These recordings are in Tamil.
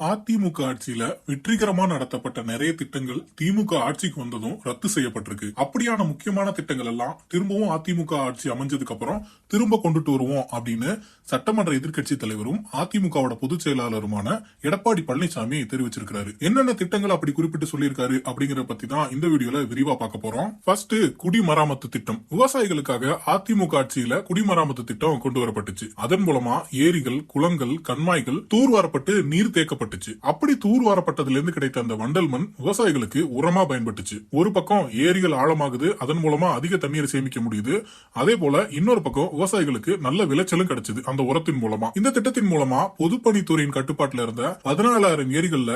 அதிமுக ஆட்சியில வெற்றிகரமா நடத்தப்பட்ட நிறைய திட்டங்கள் திமுக ஆட்சிக்கு வந்ததும் ரத்து செய்யப்பட்டிருக்கு. அப்படியான முக்கியமான திட்டங்கள் எல்லாம் திரும்பவும் அதிமுக ஆட்சி அமைஞ்சதுக்கு அப்புறம் திரும்ப கொண்டுட்டு வருவோம் அப்படின்னு சட்டமன்ற எதிர்க்கட்சி தலைவரும் அதிமுகவோட பொதுச் செயலாளருமான எடப்பாடி பழனிசாமி தெரிவிச்சிருக்காரு. என்னென்ன திட்டங்கள் அப்படி குறிப்பிட்டு சொல்லியிருக்காரு அப்படிங்கறத பத்தி தான் இந்த வீடியோல விரிவா பார்க்க போறோம். ஃபர்ஸ்ட், குடிமராமத்து திட்டம். விவசாயிகளுக்காக அதிமுக ஆட்சியில குடிமராமத்து திட்டம் கொண்டு வரப்பட்டுச்சு. அதன் மூலமா ஏரிகள், குளங்கள், கண்மாய்கள் தூர்வாரப்பட்டு நீர் தேக்கப்பட்டுச்சு. அப்படி தூர்வாரப்பட்டதுல இருந்து கிடைத்த அந்த வண்டல் மண் விவசாயிகளுக்கு உரமா பயன்பட்டுச்சு. ஒரு பக்கம் ஏரிகள் ஆழமாகுது, அதன் மூலமா அதிக தண்ணீரை சேமிக்க முடியுது. அதே போல இன்னொரு பக்கம் விவசாயிகளுக்கு நல்ல விளைச்சலும் கிடைச்சது அந்த உரத்தின் மூலமா. இந்த திட்டத்தின் மூலமா பொதுப்பணித்துறையின் கட்டுப்பாட்டில் இருந்த 14,000 ஏரிகள்ல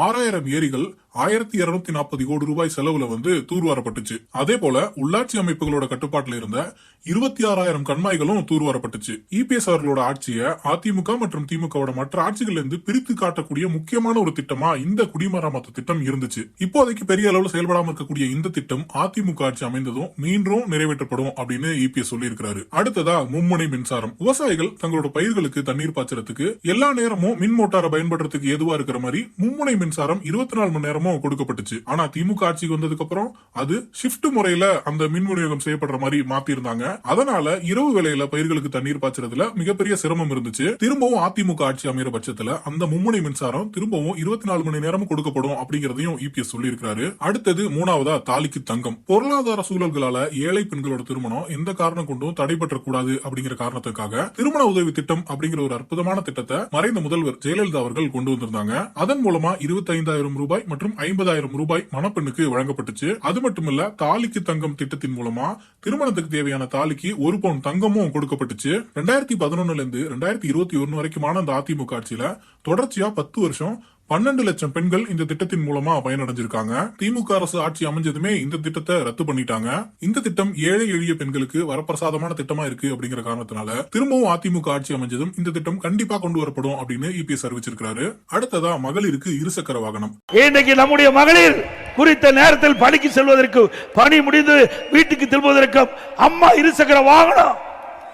6,000 ஏரிகள் 1,240 கோடி ரூபாய் செலவுல தூர்வாரப்பட்டுச்சு. அதே போல உள்ளாட்சி அமைப்புகளோட கட்டுப்பாட்டில் இருந்த 26,000 கண்மாய்களும் தூர்வாரப்பட்டுச்சு. இபிஎஸ் அவர்களோட ஆட்சியை அதிமுக மற்றும் திமுகவோட மற்ற ஆட்சிகள் இருந்து பிரித்து காட்டக்கூடிய முக்கியமான ஒரு திட்டமா இந்த குடிமராமத்து திட்டம் இருந்துச்சு. இப்போதைக்கு பெரிய அளவில் செயல்படாம இருக்கக்கூடிய இந்த திட்டம் அதிமுக ஆட்சி அமைந்ததும் மீண்டும் நிறைவேற்றப்படும் அப்படின்னு இபிஎஸ் சொல்லியிருக்கிறாரு. அடுத்ததா மும்முனை மின்சாரம். விவசாயிகள் தங்களோட பயிர்களுக்கு தண்ணீர் பாய்ச்சறதுக்கு எல்லா நேரமும் மின் மோட்டாரை பயன்படுறதுக்கு ஏதுவா இருக்கிற மாதிரி மும்முனை மின்சாரம் 24 மணி நேரமும் கொடுக்கப்பட்டுச்சு. ஆனா திமுக ஆட்சிக்கு வந்ததுக்கு அப்புறம் அது ஷிப்ட் முறையில அந்த மின் விநியோகம் செய்யப்படுற மாதிரி மாத்தி இருந்தாங்க. அதனால இரவு வேளையில பயிர்களுக்கு தண்ணீர் பாய்ச்சறதுல மிகப்பெரிய சிரமம் இருந்துச்சு. திரும்பவும் அதிமுக ஆட்சி அமைகிற பட்சத்துல அந்த மும்முனை மின்சாரம் திரும்பவும் 24 மணி நேரமும் கொடுக்கப்படும் அப்படிங்கறதையும் இபிஎஸ் சொல்லியிருக்காரு. அடுத்தது மூணாவதா தாலிக்கு தங்கம். பொருளாதார சூழல்களால ஏழை பெண்களோட திருமணம் எந்த காரணம் கொண்டும் தடைபற்ற கூடாது அப்படிங்கிற காரணத்துக்காக திருமண உதவி திட்டம் அப்படிங்கிற ஒரு அற்புதமான திட்டத்தை மறைந்த முதல்வர் ஜெயலலிதா அவர்கள் கொண்டு வந்திருந்தாங்க. அதன் மூலமா 25,000 ரூபாய் மற்றும் 50,000 ரூபாய் மணப்பெண்ணுக்கு வழங்கப்பட்டுச்சு. அது மட்டுமல்ல, தாலிக்கு தங்கம் திட்டத்தின் மூலமா திருமணத்துக்கு தேவையான தாலிக்கு 1 பவுன் தங்கமும் கொடுக்கப்பட்டுச்சு. 2011 இருந்து 2021 வரைக்குமான அந்த அதிமுக ஆட்சியில தொடர்ச்சியா 10 வருஷம் 12 லட்சம் பெண்கள் இந்த திட்டத்தின் மூலமா பயனடைஞ்சிருக்காங்க. திமுக அரசு ஆட்சி அமைஞ்சதுமே இந்த திட்டத்தை ரத்து பண்ணிட்டாங்க. இந்த திட்டம் ஏழை எளிய பெண்களுக்கு வரப்பிரசாதமான திட்டமா இருக்கு அப்படிங்கிற காரணத்தினால திரும்பவும் அதிமுக ஆட்சி அமைஞ்சதும் இந்த திட்டம் கண்டிப்பா கொண்டு வரப்படும் அப்படின்னு இபிஎஸ் அறிவிச்சிருக்காரு. அடுத்ததா மகளிருக்கு இருசக்கர வாகனம். இன்னைக்கு நம்முடைய மகளிர் குறித்த நேரத்தில் பணிக்கு செல்வதற்கு, பணி முடிந்து வீட்டுக்கு திரும்புவதற்கு அம்மா இருசக்கர வாகனம்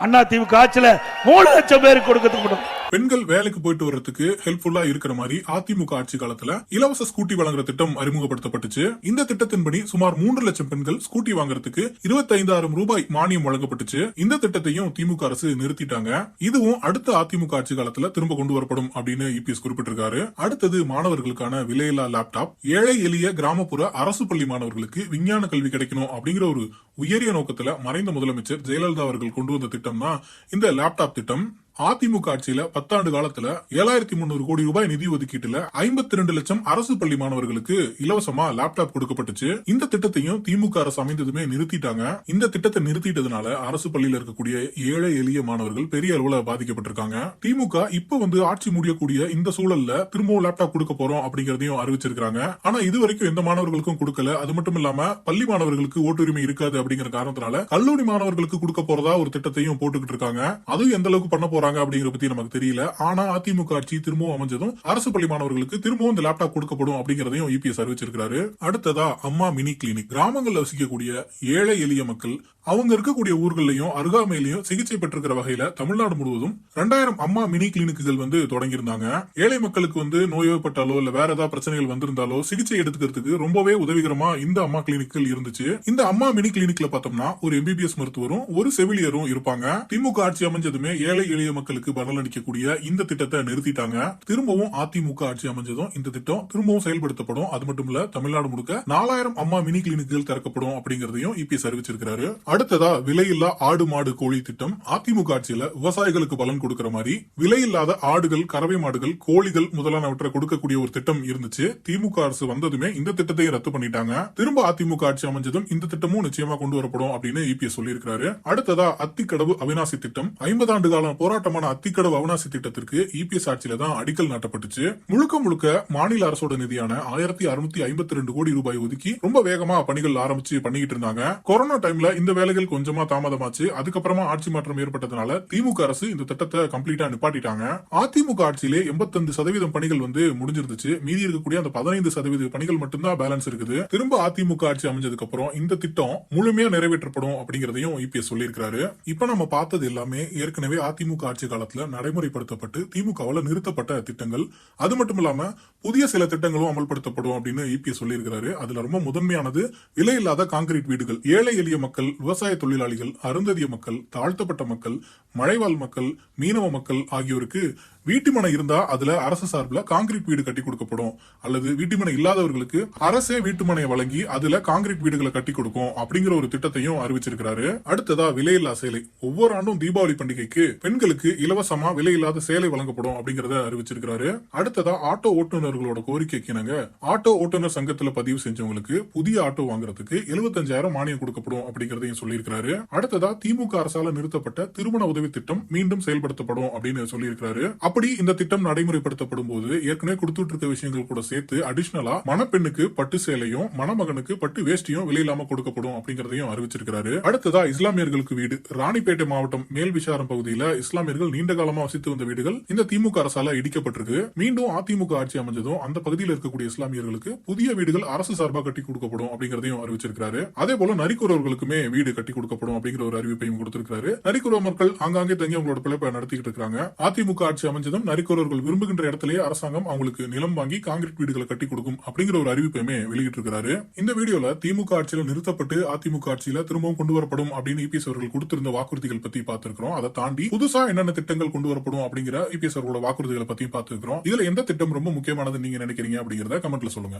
அண்ணா திமுக ஆட்சியில 3 லட்சம் பேருக்கு கொடுக்கப்படும். பெண்கள் வேலைக்கு போயிட்டு வர்றதுக்கு ஹெல்ப்ஃபுல்லா இருக்கிற மாதிரி அதிமுக ஆட்சி காலத்துல இலவச ஸ்கூட்டி வழங்குற திட்டம் அறிமுகப்படுத்தப்பட்டுச்சு. இந்த திட்டத்தின்படி சுமார் 3 லட்சம் பெண்கள் ஸ்கூட்டி வாங்குறதுக்கு 25,000 ரூபாய் மானியம் வழங்கப்பட்டுச்சு. இந்த திட்டத்தையும் திமுக அரசு நிறுத்திட்டாங்க. இதுவும் அடுத்த அதிமுக ஆட்சி காலத்துல திரும்ப கொண்டு வரப்படும் அப்படின்னு இபிஎஸ் குறிப்பிட்டிருக்காரு. அடுத்தது மாணவர்களுக்கான விலையில்லா லேப்டாப். ஏழை எளிய கிராமப்புற அரசு பள்ளி மாணவர்களுக்கு விஞ்ஞான கல்வி கிடைக்கணும் அப்படிங்கிற ஒரு உயரிய நோக்கத்துல மறைந்த முதலமைச்சர் ஜெயலலிதா அவர்கள் கொண்டு வந்த திட்டம் தான் இந்த லேப்டாப் திட்டம். அதிமுக ஆட்சியில 10 ஆண்டு காலத்துல 7,300 கோடி ரூபாய் நிதி ஒதுக்கீட்டுல 52 லட்சம் அரசு பள்ளி மாணவர்களுக்கு இலவசமா லேப்டாப் கொடுக்கப்பட்டுச்சு. இந்த திட்டத்தையும் திமுக அரசு அமைந்ததுமே நிறுத்திட்டாங்க. இந்த திட்டத்தை நிறுத்திட்டதுனால அரசு பள்ளியில இருக்கக்கூடிய ஏழை எளிய மாணவர்கள் பெரிய அளவுல பாதிக்கப்பட்டிருக்காங்க. திமுக இப்ப ஆட்சி முடியக்கூடிய இந்த சூழல்ல திரும்பவும் லேப்டாப் கொடுக்க போறோம் அப்படிங்கறதையும் அறிவிச்சிருக்காங்க. ஆனா இது வரைக்கும் எந்த மாணவர்களுக்கும் கொடுக்கல. அது மட்டும் இல்லாம பள்ளி மாணவர்களுக்கு ஓட்டுரிமை இருக்காது அப்படிங்கிற காரணத்தினால கல்லூரி மாணவர்களுக்கு கொடுக்க போறதா ஒரு திட்டத்தையும் போட்டுக்கிட்டு இருக்காங்க. அதுவும் எந்த அளவுக்கு பண்ண போறாங்க அப்படிங்கிற பத்தி நமக்கு தெரியல. ஆனா அதிமுக ஆட்சி திரும்பவும் அமைஞ்சதும் அரசு பள்ளி மாணவர்களுக்கு திரும்பவும் இந்த லேப்டாப் கொடுக்கப்படும் அப்படிங்கறதையும் இபிஎஸ் அறிவிச்சிருக்காரு. அடுத்ததா அம்மா மினி கிளினிக். கிராமங்கள்ல வசிக்கக்கூடிய ஏழை எளிய மக்கள் அவங்க இருக்கக்கூடிய ஊர்களையும் அருகாமையிலையும் சிகிச்சை பெற்றிருக்கிற வகையில தமிழ்நாடு முழுவதும் 2000 அம்மா மினி கிளினிக்குகள் தொடங்கியிருந்தாங்க. ஏழை மக்களுக்கு நோய்வாய்ப்பட்டாலோ இல்ல வேற ஏதாவது பிரச்சனைகள் வந்திருந்தாலோ சிகிச்சை எடுத்துக்கிறதுக்கு ரொம்பவே உதவிகரமா இந்த அம்மா கிளினிக்குகள் இருந்துச்சு. இந்த அம்மா மினி கிளினிக்ல பார்த்தோம்னா ஒரு எம்பிபிஎஸ் மருத்துவரும் ஒரு செவிலியரும் இருப்பாங்க. திமுக ஆட்சி அமைஞ்சதுமே ஏழை எளிய மக்களுக்கு பலனளிக்கக்கூடிய இந்த திட்டத்தை நிறுத்திட்டாங்க. திரும்பவும் அதிமுக ஆட்சி அமைஞ்சதும் இந்த திட்டம் திரும்பவும் செயல்படுத்தப்படும். அது மட்டும் இல்ல, தமிழ்நாடு முழுக்க 4,000 அம்மா மினி கிளினிக்குகள் திறக்கப்படும் அப்படிங்கறதையும் இபிஎஸ் அறிவிச்சிருக்காரு. அடுத்ததா விலையில்லா ஆடு மாடு கோழி திட்டம். அதிமுக ஆட்சியில விவசாயிகளுக்கு பலன் கொடுக்கிற மாதிரி விலையில்லாத ஆடுகள், கறவை மாடுகள், கோழிகள் முதலானவற்றை கொடுக்கக்கூடிய ஒரு திட்டம் இருந்துச்சு. திமுக அரசு வந்ததுமே இந்த திட்டத்தை ரத்து பண்ணிட்டாங்க. திரும்ப அதிமுக ஆட்சி அமைஞ்சதும் இந்த திட்டமும் நிச்சயமா கொண்டு வரப்படும் அப்படின்னு இபிஎஸ் சொல்லியிருக்காரு. அடுத்ததா அத்திக்கடவு அவிநாசி திட்டம். 50 ஆண்டு கால போராட்டமான அத்திக்கடவு அவிநாசி திட்டத்திற்கு இபிஎஸ் ஆட்சியில தான் அடிக்கல் நாட்டப்பட்டுச்சு. முழுக்க முழுக்க மாநில அரசோட நிதியான 1,652 கோடி ரூபாய் ஒதுக்கி ரொம்ப வேகமா பணிகள் ஆரம்பிச்சு பண்ணிக்கிட்டு இருந்தாங்க. கொரோனா டைம்ல இந்த வேலைகள் கொஞ்சமா தாமதமாச்சு. அதுக்கப்புறமா ஆட்சி மாற்றம் ஏற்பட்டதுனால திமுக அரசு இந்த திட்டத்தை கம்ப்ளீட்டா நிப்பாட்டிட்டாங்க. அதிமுக ஆட்சியிலே 85% பணிகள் முடிஞ்சிருந்துச்சு. மீதி இருக்கக்கூடிய அந்த 15% பணிகள் மட்டும்தான் பேலன்ஸ் இருக்குது. திரும்ப அதிமுக ஆட்சி அமைஞ்சதுக்கு அப்புறம் இந்த திட்டம் முழுமையா நிறைவேற்றப்படும் அப்படிங்கறதையும் இபிஎஸ் சொல்லியிருக்காரு. இப்ப நம்ம பார்த்தது எல்லாமே ஏற்கனவே அதிமுக ஆட்சி காலத்துல நடைமுறைப்படுத்தப்பட்டு திமுகவால நிறுத்தப்பட்ட திட்டங்கள், அது மட்டும் இல்லாம புதிய சில திட்டங்களும் அமல்படுத்தப்படும் அப்படின்னு இபிஎஸ் சொல்லியிருக்கிறாரு. அதுல ரொம்ப முதன்மையானது விலையில்லாத கான்கிரீட் வீடுகள். ஏழை எளிய மக்கள், விவசாய தொழிலாளிகள், அருந்ததிய மக்கள், தாழ்த்தப்பட்ட மக்கள், மலைவாழ் மக்கள், மீனவ மக்கள் ஆகியோருக்கு வீட்டுமனை இருந்தா அதுல அரசு சார்பில் கான்கிரீட் வீடு கட்டி கொடுக்கப்படும், அல்லது வீட்டுமனை இல்லாதவர்களுக்கு அரசே வீட்டுமனையை வழங்கி அதுல கான்கிரீட் வீடுகளை கட்டி கொடுக்கும் அப்படிங்கிற ஒரு திட்டத்தையும் அறிவிச்சிருக்கிறாரு. அடுத்ததா விலையில்லா சேலை. ஒவ்வொரு ஆண்டும் தீபாவளி பண்டிகைக்கு பெண்களுக்கு இலவசமா விலையில்லாத சேலை வழங்கப்படும் அப்படிங்கறத அறிவிச்சிருக்கிறாரு. அடுத்ததா ஆட்டோ ஓட்டுநர்களோட கோரிக்கைக்கு இணங்க ஆட்டோ ஓட்டுநர் சங்கத்துல பதிவு செஞ்சவங்களுக்கு புதிய ஆட்டோ வாங்குறதுக்கு 75,000 மானியம் கொடுக்கப்படும் அப்படிங்கறதையும் சொல்லியிருக்கிறாரு. அடுத்ததா திமுக அரசால நிறுத்தப்பட்ட திருமண உதவி திட்டம் மீண்டும் செயல்படுத்தப்படும் அப்படின்னு சொல்லியிருக்கிறாரு. அப்படி இந்த திட்டம் நடைமுறைப்படுத்தப்படும் போது ஏற்கனவே கொடுத்துட்டு இருக்க விஷயங்கள் கூட சேர்த்து அடிஷனலா மணப்பெண்ணுக்கு பட்டு சேலையும் மணமகனுக்கு பட்டு வேஷ்டியும் விலையில்லாம கொடுக்கப்படும் அப்படிங்கறதையும் அறிவிச்சிருக்கிறாரு. அடுத்ததா இஸ்லாமியர்களுக்கு வீடு. ராணிப்பேட்டை மாவட்டம் மேல்விசாரம் பகுதியில இஸ்லாமியர்கள் நீண்ட காலமா வசித்து வந்த வீடுகள் இந்த திமுக அரசால இடிக்கப்பட்டிருக்கு. மீண்டும் அதிமுக ஆட்சி அமைஞ்சதும் அந்த பகுதியில் இருக்கக்கூடிய இஸ்லாமியர்களுக்கு புதிய வீடுகள் அரசு சார்பா கட்டி கொடுக்கப்படும் அப்படிங்கறதையும் அறிவிச்சிருக்காரு. அதே போல நரிக்குறவர்களுக்குமே வீடு கட்டி கொடுக்கப்படும் அப்படிங்கிற ஒரு அறிவிப்பையும் கொடுத்திருக்காரு. நரிக்குறவ மக்கள் ஆங்காங்கே தங்கி அவங்களோட பிழைப்பை நடத்திக்கிட்டு இருக்காங்க. அதிமுக ஆட்சி அமைஞ்சதும் நரிக்குறவர்கள் விரும்புகின்ற இடத்திலேயே அரசாங்கம் அவங்களுக்கு நிலம் வாங்கி கான்கிரீட் வீடுகளை கட்டி கொடுக்கும் அப்படிங்கிற ஒரு அறிவிப்பையுமே வெளியிட்டு இருக்காரு. இந்த வீடியோல திமுக ஆட்சியில நிறுத்தப்பட்டு அதிமுக ஆட்சியில திரும்பவும் கொண்டு வரப்படும் அப்படின்னு இபிஎஸ் அவர்கள் கொடுத்திருந்த வாக்குறுதிகள் பத்தி பார்த்திருக்கிறோம். அதை தாண்டி புதுசா என்னென்ன திட்டங்கள் கொண்டு வரப்படும் அப்படிங்கிற இபிஎஸ் அவர்களோட வாக்குறுதிகளை பத்தி பார்த்திருக்கிறோம். இதுல எந்த திட்டம் ரொம்ப முக்கியமானது நீங்க நினைக்கிறீங்க அப்படிங்கறத கமெண்ட்ல சொல்லுங்க.